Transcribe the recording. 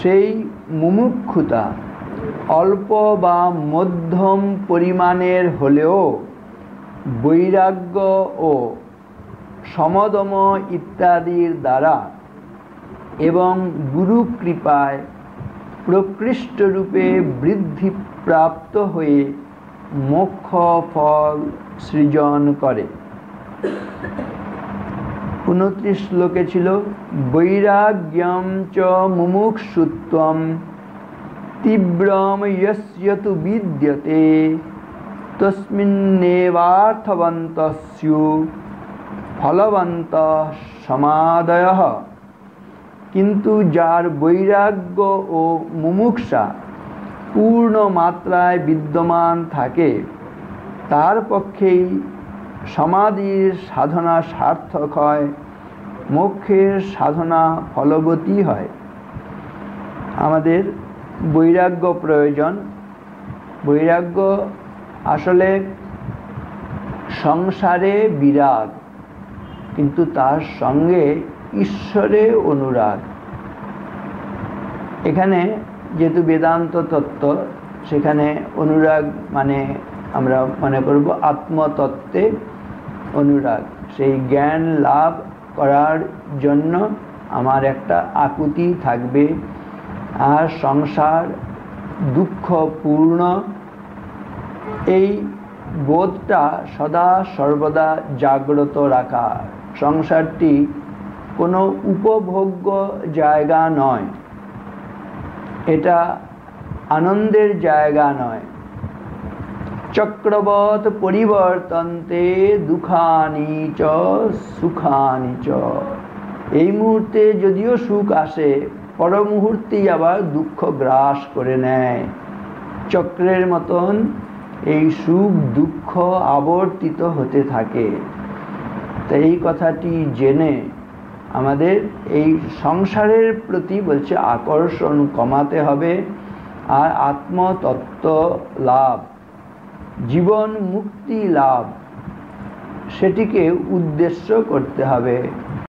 সেই মুমুক্ষুতা অল্প বা মধ্যম পরিমাণের হলেও বৈরাগ্য ও সমদম ইত্যাদির দ্বারা এবং গুরু কৃপায় প্রকৃষ্ট রূপে বৃদ্ধিপ্রাপ্ত হয়ে মোক্ষ ফল সৃজন করে। 29 শ্লোকে ছিল বৈরাগ্যম চ মুমুক্ষুত্বম তীব্রম যস্য তু বিদ্যতে তস্মিন্নেবার্থবন্তঃ স্যুঃ ফলবন্তঃ সমাদয়ঃ। কিন্তু যার বৈরাগ্য ও মুমুক্ষা পূর্ণ মাত্রায় বিদ্যমান থাকে তার পক্ষেই সমাধির সাধনা সার্থক হয়, মোক্ষের সাধনা ফলবতী হয়। আমাদের বৈরাগ্য প্রয়োজন। বৈরাগ্য আসলে সংসারে বিরাগ, কিন্তু তার সঙ্গে ঈশ্বরে অনুরাগ। এখানে যেহেতু বেদান্ত তত্ত্ব, সেখানে অনুরাগ মানে আমরা মনে করব আত্মতত্ত্বে অনুরাগ। সেই জ্ঞান লাভ করার জন্য আমার একটা আকুতি থাকবে, আর সংসার দুঃখপূর্ণ এই বোধটা সদা সর্বদা জাগ্রত রাখা। সংসারটি কোনো উপভোগ্য জায়গা নয়, এটা আনন্দের জায়গা নয়। চক্রবৎ পরিবর্তন্তে দুঃখানি চ সুখানি চ। এই মুহূর্তে যদিও সুখ আসে, পর মুহূর্তেই আবার দুঃখ গ্রাস করে নেয়। চক্রের মতন এই সুখ দুঃখ আবর্তিত হতে থাকে। তাই এই কথাটি জেনে আমাদের এই সংসারের প্রতি বলছে আকর্ষণ কমাতে হবে, আর আত্মতত্ত্ব লাভ, জীবন মুক্তি লাভ, সেটিকে উদ্দেশ্য করতে হবে।